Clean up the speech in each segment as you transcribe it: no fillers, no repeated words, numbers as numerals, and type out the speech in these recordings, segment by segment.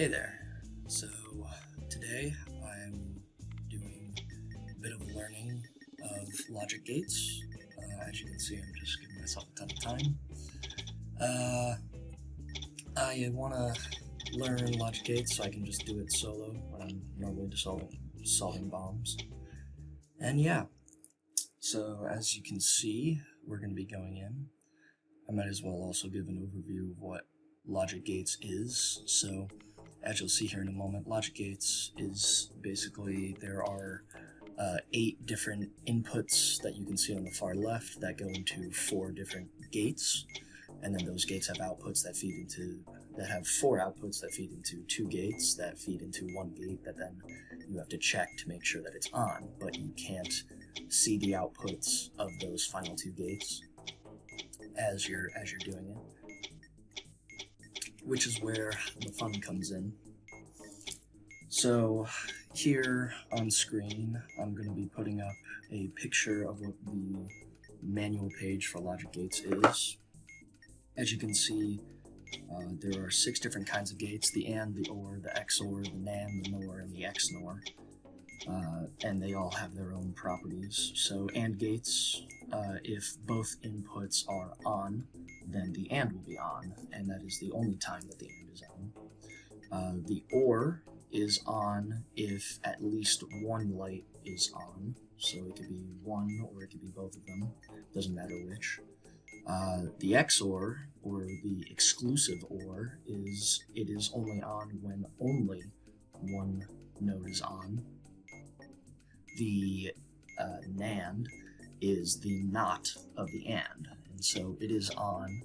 Hey there. So today I'm doing a bit of learning of logic gates. As you can see, I'm just giving myself a ton of time. I want to learn logic gates so I can just do it solo when I'm normally just solving bombs. And yeah, so as you can see, we're going to be going in. I might as well also give an overview of what logic gates is. So as you'll see here in a moment, logic gates is basically there are 8 different inputs that you can see on the far left that go into 4 different gates, and then those gates have outputs that have 4 outputs that feed into 2 gates that feed into 1 gate that then you have to check to make sure that it's on, but you can't see the outputs of those final 2 gates as you're doing it, which is where the fun comes in. So here on screen, I'm going to be putting up a picture of what the manual page for logic gates is. As you can see, there are 6 different kinds of gates: the AND, the OR, the XOR, the NAND, the NOR, and the XNOR. And they all have their own properties. So AND gates, if both inputs are on, then the AND will be on, and that is the only time that the AND is on. The OR is on if at least one light is on, so it could be one or it could be both of them, doesn't matter which. The XOR, or the exclusive OR, it is only on when only one node is on. The NAND is the not of the AND, and so it is on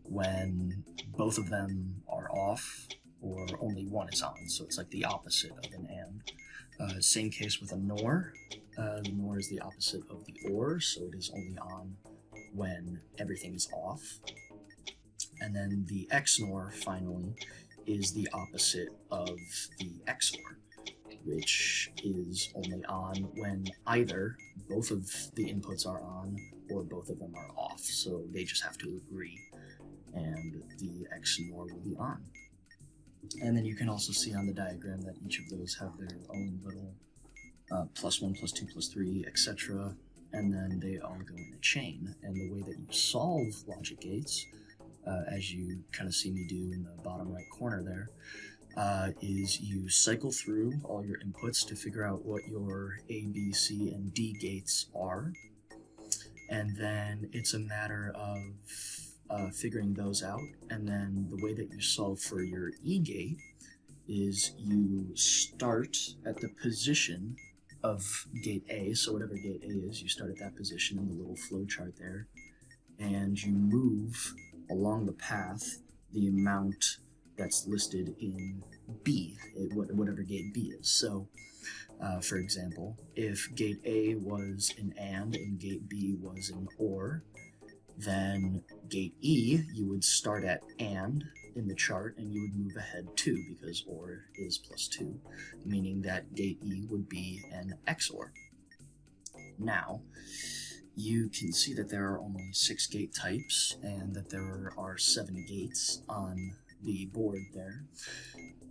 when both of them are off or only one is on, so it's like the opposite of an AND. Same case with a NOR. The NOR is the opposite of the OR, so it is only on when everything is off. And then the XNOR, finally, is the opposite of the XOR, which is only on when either both of the inputs are on or both of them are off, so they just have to agree, and the XNOR will be on. And then you can also see on the diagram that each of those have their own little +1, +2, +3, etc., and then they all go in a chain. And the way that you solve logic gates, as you kind of see me do in the bottom right corner there, is you cycle through all your inputs to figure out what your A, B, C, and D gates are, and then it's a matter of figuring those out. And then the way that you solve for your E gate is you start at the position of gate A, so whatever gate A is, you start at that position in the little flow chart there, and you move along the path the amount that's listed in B, whatever gate B is. So, for example, if gate A was an AND and gate B was an OR, then gate E, you would start at AND in the chart and you would move ahead 2 because OR is +2, meaning that gate E would be an XOR. Now, you can see that there are only 6 gate types and that there are 7 gates on the board there,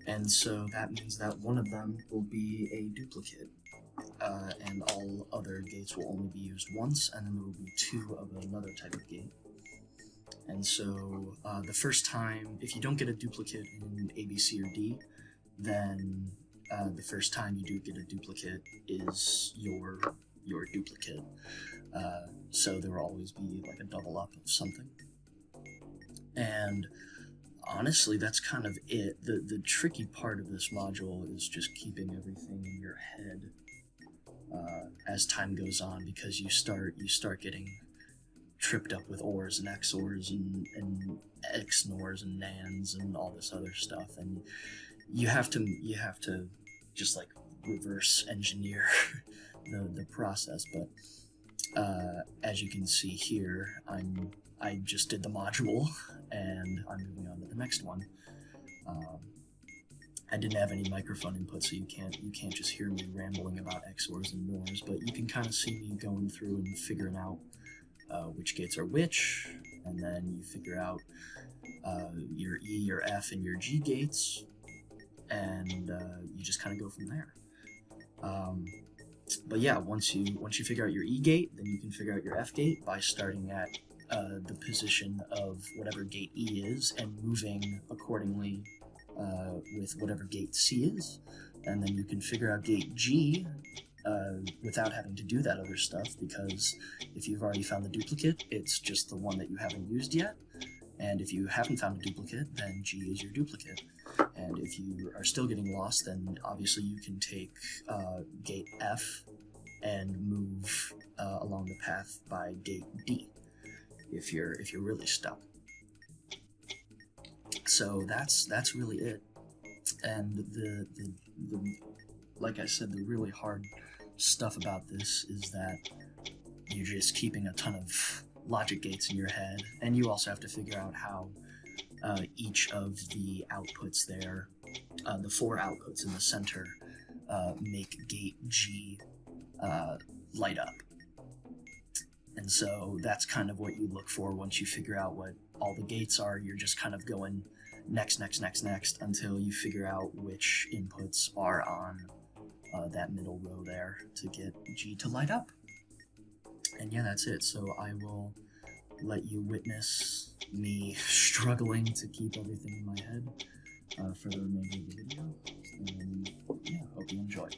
and so that means that one of them will be a duplicate, and all other gates will only be used once, and then there will be 2 of another type of gate. And so the first time, if you don't get a duplicate in A, B, C, or D, then the first time you do get a duplicate is your duplicate. So there will always be like a double up of something. And honestly, that's kind of it. The tricky part of this module is just keeping everything in your head as time goes on, because you start getting tripped up with ORs and XORs and XNORs and NANDs and all this other stuff, and you have to just like reverse engineer the process. But as you can see here, I just did the module and I'm moving on to the next one. I didn't have any microphone input, so you can't just hear me rambling about XORs and NORs, but you can kind of see me going through and figuring out which gates are which, and then you figure out your E, your F, and your G gates, and you just kind of go from there. But yeah, once you figure out your E gate, then you can figure out your F gate by starting at the position of whatever gate E is and moving accordingly with whatever gate C is, and then you can figure out gate G without having to do that other stuff, because if you've already found the duplicate, it's just the one that you haven't used yet, and if you haven't found a duplicate, then G is your duplicate. And if you are still getting lost, then obviously you can take gate F and move along the path by gate D if you're really stuck. So that's really it. And the like I said, the really hard stuff about this is that you're just keeping a ton of logic gates in your head, and you also have to figure out how each of the outputs there, the 4 outputs in the center, make gate G light up. And so that's kind of what you look for once you figure out what all the gates are. You're just kind of going next until you figure out which inputs are on that middle row there to get G to light up. And yeah, that's it. So I will let you witness me struggling to keep everything in my head for the remainder of the video. And yeah, hope you enjoy.